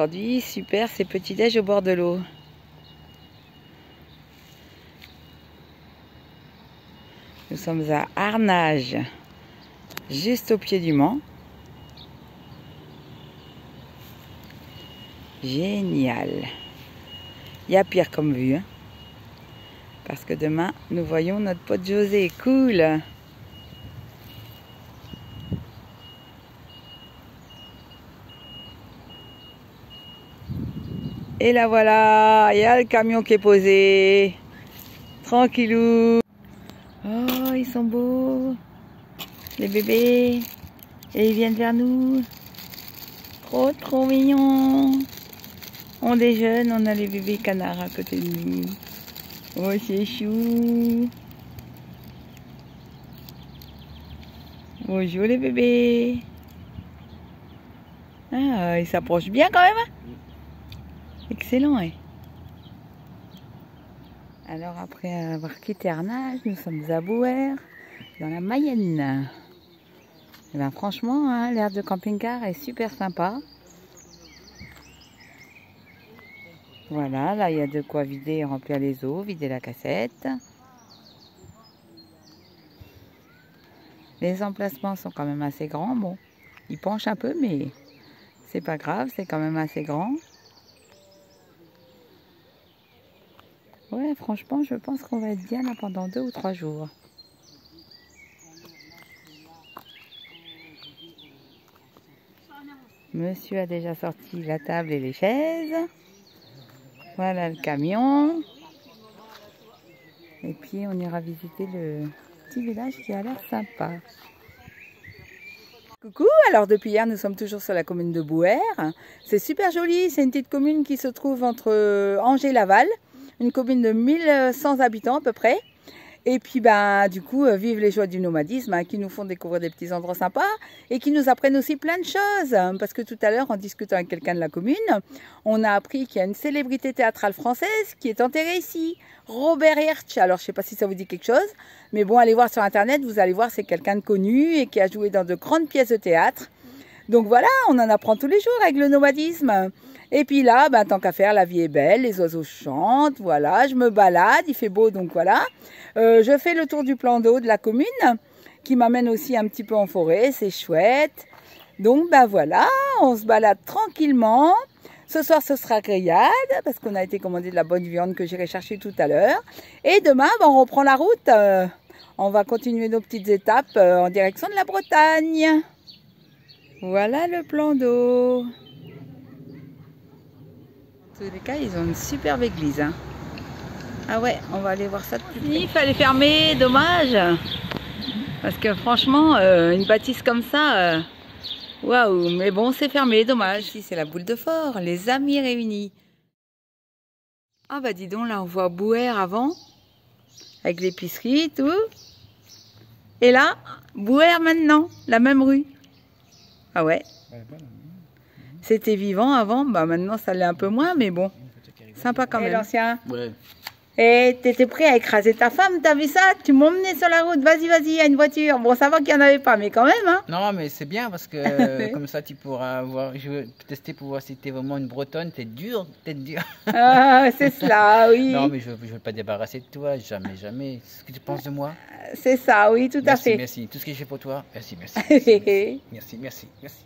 aujourd'hui, super, c'est petit-déj au bord de l'eau. Nous sommes à Arnage, juste au pied du Mans. Génial. Il y a pire comme vue, hein, parce que demain, nous voyons notre pote José. Cool. Et là voilà, il y a le camion qui est posé. Tranquillou. Oh, ils sont beaux. Les bébés. Et ils viennent vers nous. Trop, trop mignons. On déjeune, on a les bébés canards à côté de nous. Oh, c'est chou. Bonjour les bébés. Ah, ils s'approchent bien quand même. Excellent, hein. Alors après avoir quitté Arnage, nous sommes à Bouer, dans la Mayenne. Et ben franchement, hein, l'aire de camping-car est super sympa. Voilà, là il y a de quoi vider et remplir les eaux, vider la cassette. Les emplacements sont quand même assez grands. Bon, ils penchent un peu, mais c'est pas grave, c'est quand même assez grand. Ouais, franchement, je pense qu'on va être bien là pendant 2 ou 3 jours. Monsieur a déjà sorti la table et les chaises. Voilà le camion. Et puis on ira visiter le petit village qui a l'air sympa. Coucou, alors depuis hier nous sommes toujours sur la commune de Bouer. C'est super joli, c'est une petite commune qui se trouve entre Angers et Laval. Une commune de 1100 habitants à peu près. Et puis ben du coup, vive les joies du nomadisme, hein, qui nous font découvrir des petits endroits sympas et qui nous apprennent aussi plein de choses. Parce que tout à l'heure, en discutant avec quelqu'un de la commune, on a appris qu'il y a une célébrité théâtrale française qui est enterrée ici, Robert Hirsch. Alors je sais pas si ça vous dit quelque chose, mais bon, allez voir sur internet, vous allez voir, c'est quelqu'un de connu et qui a joué dans de grandes pièces de théâtre. Donc voilà, on en apprend tous les jours avec le nomadisme. Et puis là, ben, tant qu'à faire, la vie est belle, les oiseaux chantent, voilà, je me balade, il fait beau, donc voilà. Je fais le tour du plan d'eau de la commune, qui m'amène aussi un petit peu en forêt, c'est chouette. Donc ben voilà, on se balade tranquillement. Ce soir, ce sera grillade, parce qu'on a été commandé de la bonne viande que j'irai chercher tout à l'heure. Et demain, ben, on reprend la route. On va continuer nos petites étapes en direction de la Bretagne. Voilà le plan d'eau. En tous les cas, ils ont une superbe église. Hein. Ah ouais, on va aller voir ça de plus près. Il fallait fermer, dommage. Parce que franchement, une bâtisse comme ça, waouh. Mais bon, c'est fermé, dommage. Ici, c'est la boule de fort, les amis réunis. Ah bah dis donc, là, on voit Bouer avant, avec l'épicerie et tout. Et là, Bouer maintenant, la même rue. Ah ouais. C'était vivant avant, bah maintenant ça l'est un peu moins, mais bon, sympa quand même. L'ancien. Ouais. Et t'étais prêt à écraser ta femme, t'as vu ça? Tu m'emmenais sur la route, vas-y, vas-y, il y a une voiture. Bon, ça va qu'il n'y en avait pas, mais quand même, hein. Non, mais c'est bien parce que comme ça tu pourras voir, je veux tester pour voir si t'es vraiment une Bretonne, t'es dur, t'es dur. Ah, c'est cela, oui. Non, mais je veux pas débarrasser de toi, jamais, jamais. C'est ce que tu penses de moi? C'est ça, oui, tout à fait. Merci, tout ce que j'ai fait pour toi, merci, merci. Merci, merci, merci.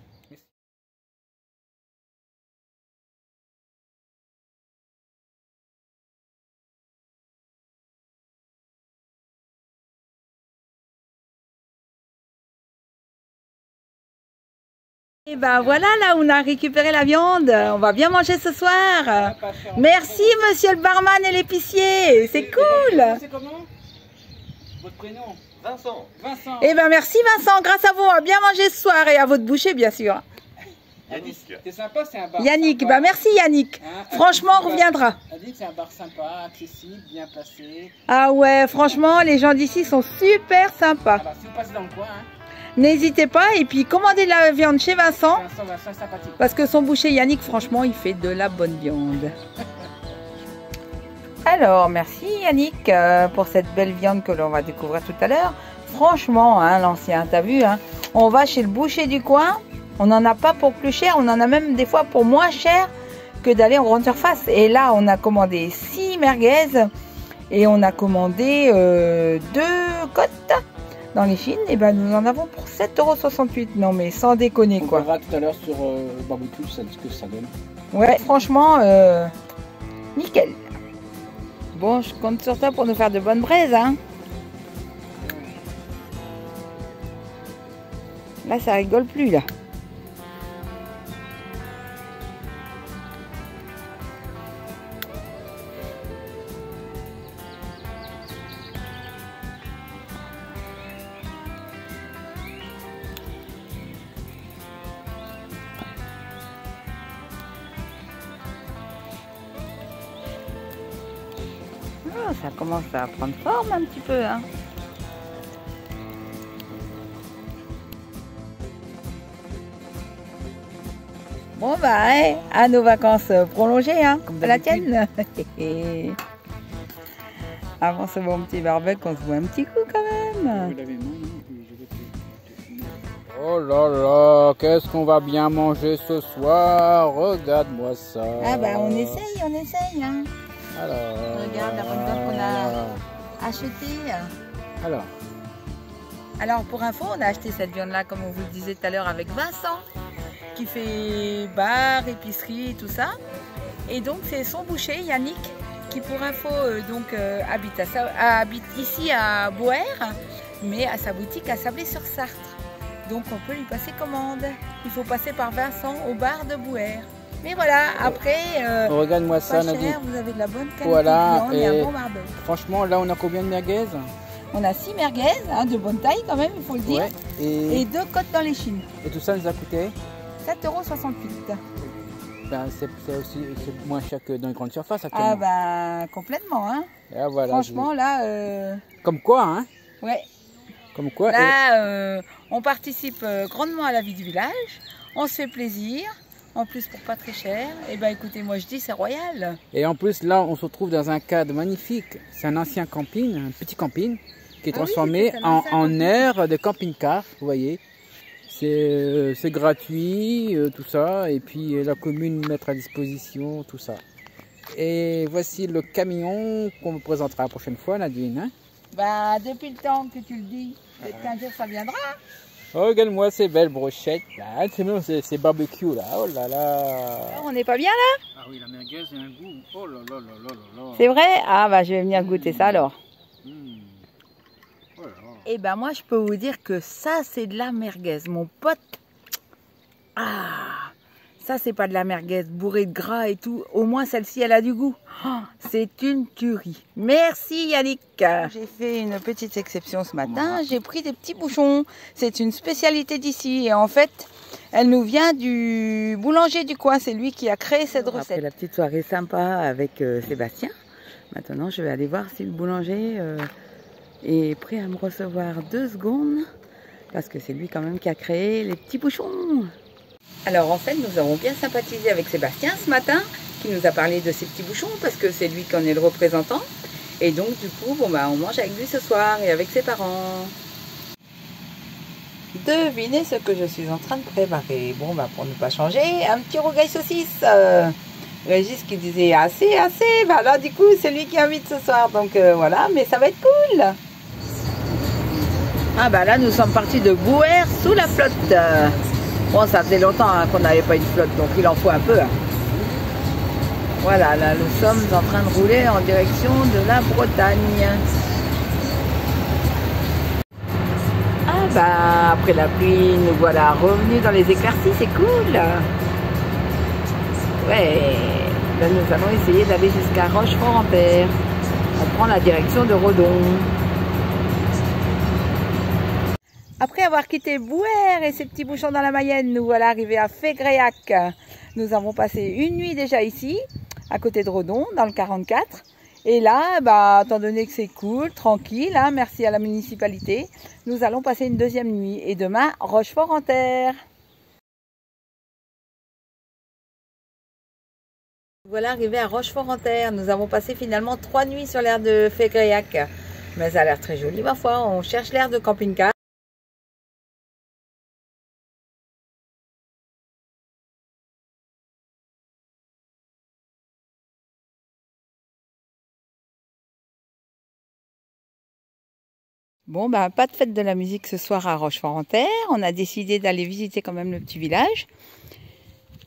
Et ben voilà, là on a récupéré la viande, on va bien manger ce soir. Merci monsieur le barman et l'épicier, c'est cool. C'est comment? Votre prénom? Vincent. Vincent. Et ben merci Vincent, grâce à vous on va bien manger ce soir et à votre boucher bien sûr. Yannick. C'est sympa, c'est un bar. Yannick, sympa. bah merci Yannick. Hein, franchement on reviendra. Yannick, c'est un bar sympa, accessible, bien placé. Ah ouais, franchement les gens d'ici sont super sympas. Alors, si vous passez dans le coin, hein. N'hésitez pas et puis commandez de la viande chez Vincent. Vincent est sympathique. Parce que son boucher Yannick, franchement, il fait de la bonne viande. Alors, merci Yannick pour cette belle viande que l'on va découvrir tout à l'heure. Franchement, hein, l'ancien, t'as vu, hein, on va chez le boucher du coin, on n'en a pas pour plus cher, on en a même des fois pour moins cher. que d'aller en grande surface. Et là, on a commandé 6 merguez et on a commandé 2 côtes dans les Chines. Et ben nous en avons pour 7,68 €. Non mais sans déconner quoi. On verra tout à l'heure sur barbecue ce que ça donne. Ouais, franchement, nickel. Bon, je compte sur toi pour nous faire de bonnes braises, hein. Là, ça rigole plus, là. Oh, ça commence à prendre forme un petit peu, hein. Bon bah, à nos vacances prolongées, hein, à la tienne. Avant ce bon petit barbecue, on se voit un petit coup quand même. Oh là là, qu'est-ce qu'on va bien manger ce soir? Regarde-moi ça. Ah bah on essaye, hein. Alors, regarde la bonne viande qu'on a achetée. Alors pour info, on a acheté cette viande-là, comme on vous le disait tout à l'heure, avec Vincent, qui fait bar, épicerie et tout ça. Et donc c'est son boucher, Yannick, qui pour info habite ici à Boer, mais à sa boutique à Sablé-sur-Sarthe. Donc on peut lui passer commande. Il faut passer par Vincent au bar de Boer. Mais voilà, après, regarde-moi ça, Nadine. Vous avez de la bonne qualité voilà, de viande et un bon barbecue. Franchement, là on a combien de merguez? On a 6 merguez, hein, de bonne taille quand même, il faut le dire. Ouais, et 2 côtes dans les Chines. Et tout ça nous a coûté 7,68 €. Ben, c'est moins cher que dans les grandes surfaces actuellement. Ah bah complètement, hein. Et voilà, franchement là... Comme quoi, hein. Ouais. Comme quoi. Là, on participe grandement à la vie du village, on se fait plaisir, en plus pour pas très cher. Et ben écoutez, moi je dis c'est royal. Et en plus là, on se retrouve dans un cadre magnifique. C'est un ancien camping, un petit camping, qui est transformé en aire de camping-car, vous voyez. C'est gratuit, tout ça, et puis la commune mettre à disposition tout ça. Et voici le camion qu'on vous présentera la prochaine fois, Nadine. Hein. Bah, depuis le temps que tu le dis, peut-être qu'un jour ça viendra. Oh, regarde-moi ces belles brochettes là, c'est barbecue là, oh là là. On n'est pas bien là? Ah oui, la merguez a un goût, oh là là là là là. C'est vrai? Ah bah je vais venir goûter ça alors. Oh là là. Et ben moi je peux vous dire que ça c'est de la merguez, mon pote. Ah, ça c'est pas de la merguez bourrée de gras et tout. Au moins celle-ci elle a du goût. Oh, c'est une tuerie. Merci Yannick. J'ai fait une petite exception ce matin. J'ai pris des petits bouchons. C'est une spécialité d'ici et en fait elle nous vient du boulanger du coin. C'est lui qui a créé cette recette. Après la petite soirée sympa avec Sébastien, maintenant je vais aller voir si le boulanger est prêt à me recevoir 2 secondes parce que c'est lui quand même qui a créé les petits bouchons. Alors en fait nous avons bien sympathisé avec Sébastien ce matin qui nous a parlé de ces petits bouchons parce que c'est lui qui en est le représentant et donc du coup bon bah on mange avec lui ce soir et avec ses parents. Devinez ce que je suis en train de préparer. Bon bah pour ne pas changer, un petit rougail saucisse. Régis qui disait assez, bah là du coup c'est lui qui invite ce soir donc voilà, mais ça va être cool. Ah bah là nous sommes partis de Boer sous la flotte. Bon ça faisait longtemps hein, qu'on n'avait pas une flotte donc il en faut un peu. Hein. Voilà, là nous sommes en train de rouler en direction de la Bretagne. Ah bah après la pluie nous voilà revenus dans les éclaircies, c'est cool. Ouais, là nous allons essayer d'aller jusqu'à Rochefort-en-Terre. On prend la direction de Redon. Après avoir quitté Boer et ses petits bouchons dans la Mayenne, nous voilà arrivés à Fégrèac. Nous avons passé une nuit déjà ici, à côté de Redon, dans le 44. Et là, bah, étant donné que c'est cool, tranquille, hein, merci à la municipalité, nous allons passer une deuxième nuit. Et demain, Rochefort-en-Terre. Voilà arrivé à Rochefort-en-Terre. Nous avons passé finalement 3 nuits sur l'aire de Fégrèac. Mais ça a l'air très joli, ma foi. On cherche l'aire de camping-car. Bon, bah, pas de fête de la musique ce soir à Rochefort-en-Terre. On a décidé d'aller visiter quand même le petit village.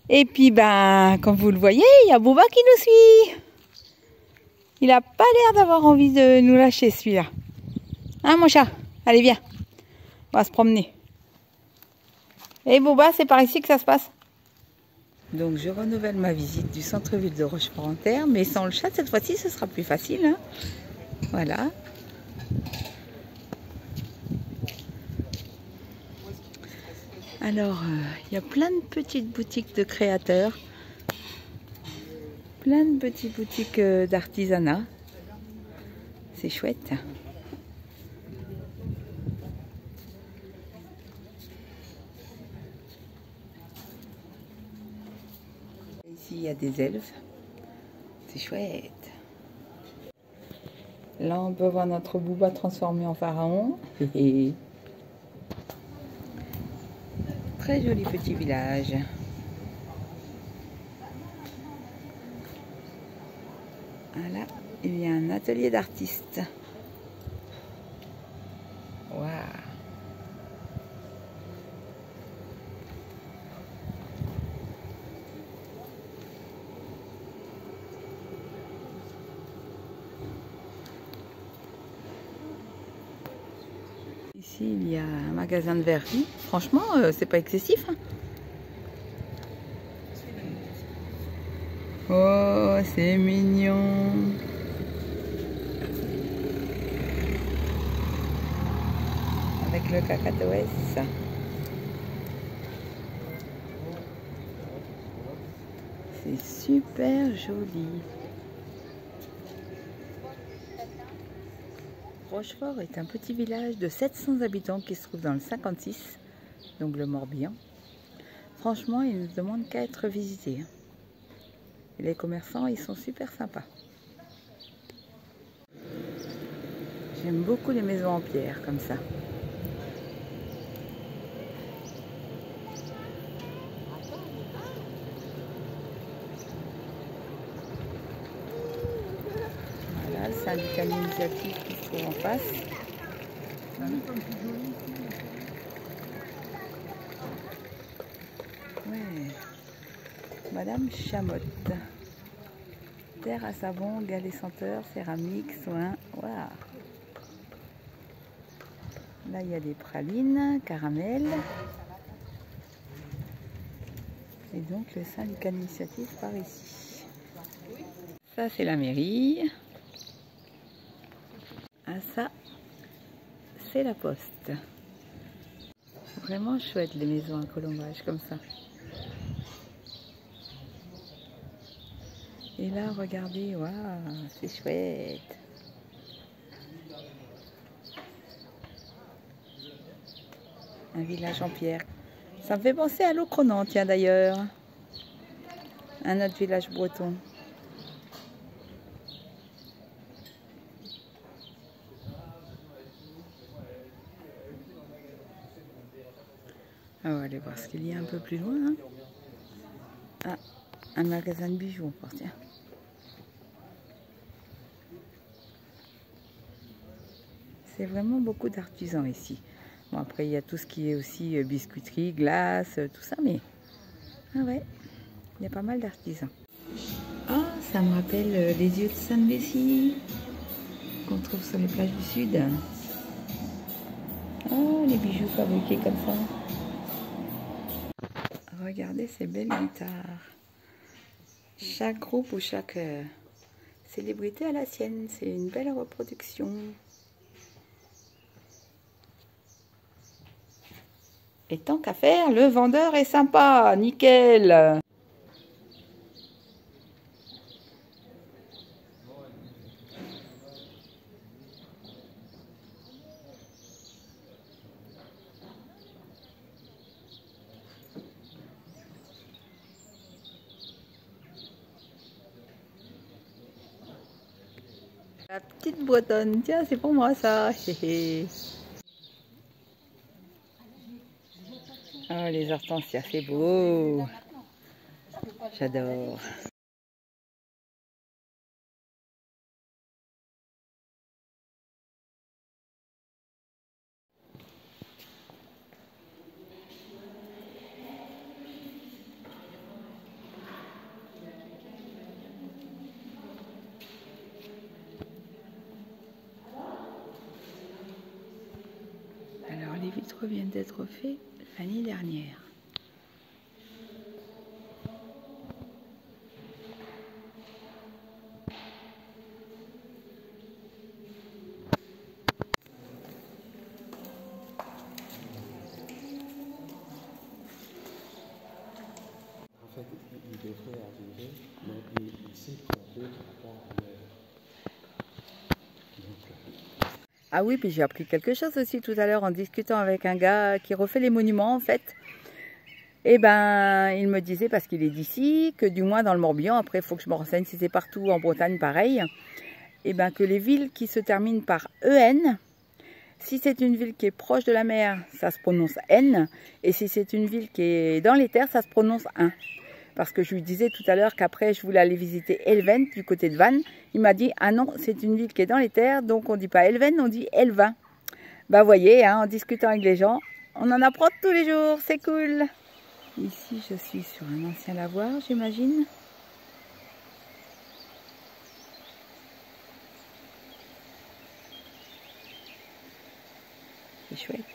Et puis, ben, comme vous le voyez, il y a Bouba qui nous suit. Il n'a pas l'air d'avoir envie de nous lâcher, celui-là. Hein, mon chat? Allez, viens. On va se promener. Et Bouba, c'est par ici que ça se passe. Donc, je renouvelle ma visite du centre-ville de Rochefort-en-Terre. Mais sans le chat, cette fois-ci, ce sera plus facile. Hein. Voilà. Alors, il y a plein de petites boutiques de créateurs. Plein de petites boutiques d'artisanat. C'est chouette. Ici, il y a des elfes. C'est chouette. Là, on peut voir notre Bouba transformé en pharaon. Très joli petit village. Voilà, il y a un atelier d'artistes. Waouh! Ici, il y a un magasin de verrerie. Franchement, c'est pas excessif. Hein. Oh, c'est mignon. Avec le cacatoès. C'est super joli. Rochefort est un petit village de 700 habitants qui se trouve dans le 56, donc le Morbihan. Franchement, il ne demande qu'à être visité. Et les commerçants, ils sont super sympas. J'aime beaucoup les maisons en pierre comme ça. Voilà, le syndicat d'initiative qui se trouve en face. Ouais. Madame Chamotte. Terre à savon, galets senteurs, céramique, soins. Waouh. Là, il y a des pralines, caramel. Et donc, le syndicat d'initiative par ici. Ça, c'est la mairie. Ah, ça, c'est la poste. Vraiment chouette, les maisons à colombage comme ça. Et là, regardez, waouh, c'est chouette. Un village en pierre. Ça me fait penser à Locronan, tiens d'ailleurs. Un autre village breton. On va aller voir ce qu'il y a un peu plus loin. Hein. Ah, un magasin de bijoux encore, tiens. C'est vraiment beaucoup d'artisans ici. Bon, après, il y a tout ce qui est aussi biscuiterie, glace, tout ça, mais... Ah ouais, il y a pas mal d'artisans. Ah, ça me rappelle les yeux de Sainte-Bessie qu'on trouve sur les plages du Sud. Oh, les bijoux fabriqués comme ça. Regardez ces belles guitares. Chaque groupe ou chaque célébrité a la sienne. C'est une belle reproduction. Et tant qu'à faire, le vendeur est sympa. Nickel. La petite bretonne, tiens, c'est pour moi ça. Oh, les hortensias, c'est beau. J'adore. vitre vient d'être fait l'année dernière. En fait, il devrait arriver, mais il s'est trompé par rapport à l'heure. Ah oui, puis j'ai appris quelque chose aussi tout à l'heure en discutant avec un gars qui refait les monuments en fait. Et ben, il me disait, parce qu'il est d'ici, que du moins dans le Morbihan, après il faut que je me renseigne si c'est partout en Bretagne pareil, et ben que les villes qui se terminent par EN, si c'est une ville qui est proche de la mer, ça se prononce N, et si c'est une ville qui est dans les terres, ça se prononce 1. Parce que je lui disais tout à l'heure qu'après je voulais aller visiter Elven du côté de Vannes. Il m'a dit, ah non, c'est une ville qui est dans les terres, donc on ne dit pas Elven, on dit Elvin. Bah voyez, hein, en discutant avec les gens, on en apprend tous les jours, c'est cool. Ici je suis sur un ancien lavoir, j'imagine. C'est chouette.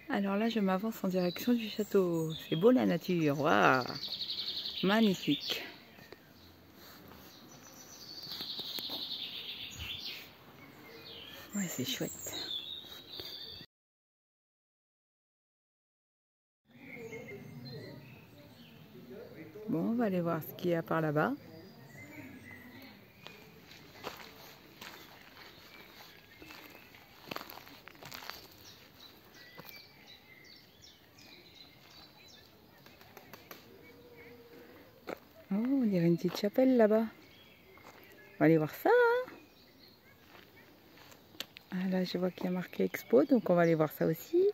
Alors là, je m'avance en direction du château. C'est beau la nature, waouh, magnifique. Ouais, c'est chouette. Bon, on va aller voir ce qu'il y a par là-bas. Oh, on dirait une petite chapelle là-bas. On va aller voir ça. Ah, là, je vois qu'il y a marqué Expo, donc on va aller voir ça aussi.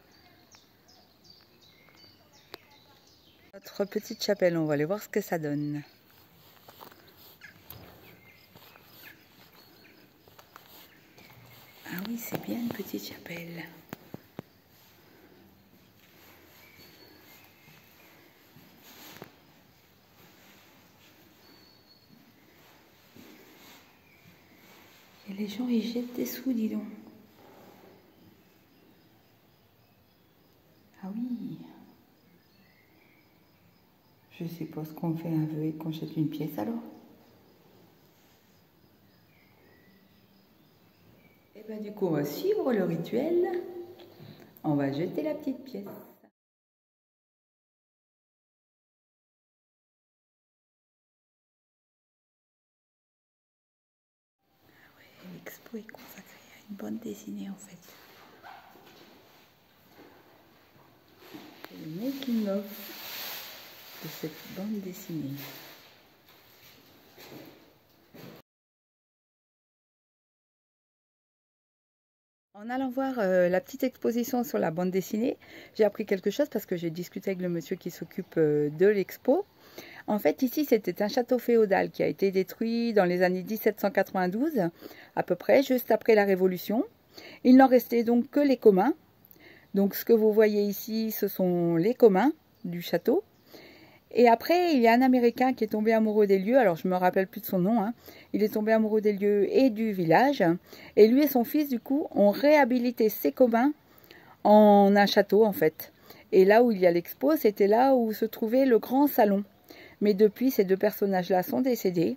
Notre petite chapelle, on va aller voir ce que ça donne. Ah oui, c'est bien une petite chapelle. Et les gens, ils jettent des sous, dis donc. Ah oui. Je suppose qu'on fait un vœu et qu'on jette une pièce alors. Et bien du coup, on va suivre le rituel. On va jeter la petite pièce. L'expo est consacrée à une bande dessinée en fait. C'est le making of de cette bande dessinée. En allant voir la petite exposition sur la bande dessinée, j'ai appris quelque chose parce que j'ai discuté avec le monsieur qui s'occupe de l'expo. En fait, ici, c'était un château féodal qui a été détruit dans les années 1792, à peu près, juste après la Révolution. Il n'en restait donc que les communs. Donc, ce que vous voyez ici, ce sont les communs du château. Et après, il y a un Américain qui est tombé amoureux des lieux. Alors, je ne me rappelle plus de son nom. Hein. Il est tombé amoureux des lieux et du village. Et lui et son fils, du coup, ont réhabilité ces communs en un château, en fait. Et là où il y a l'expo, c'était là où se trouvait le grand salon. Mais depuis, ces deux personnages-là sont décédés.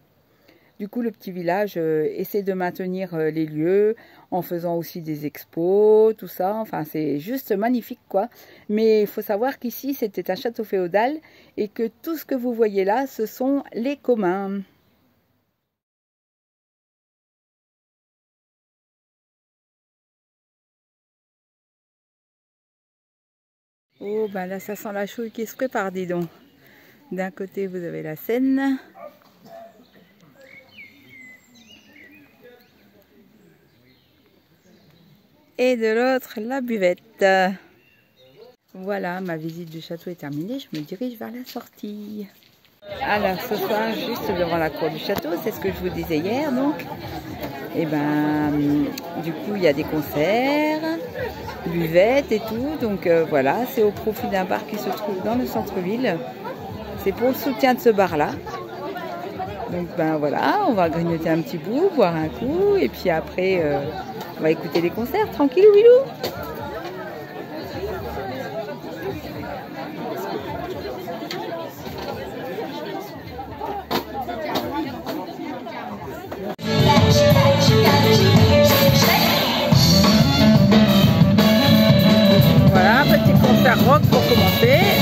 Du coup, le petit village essaie de maintenir les lieux en faisant aussi des expos, tout ça. Enfin, c'est juste magnifique, quoi. Mais il faut savoir qu'ici, c'était un château féodal et que tout ce que vous voyez là, ce sont les communs. Oh, ben là, ça sent la chouille qui se prépare, dis donc. D'un côté, vous avez la Seine. Et de l'autre, la buvette. Voilà, ma visite du château est terminée. Je me dirige vers la sortie. Alors, ce soir, juste devant la cour du château, c'est ce que je vous disais hier, donc. Et ben, du coup, il y a des concerts, buvettes et tout. Donc voilà, c'est au profit d'un bar qui se trouve dans le centre-ville. C'est pour le soutien de ce bar-là. Donc ben voilà, on va grignoter un petit bout, boire un coup, et puis après on va écouter les concerts, tranquille Willou. Voilà, petit concert rock pour commencer.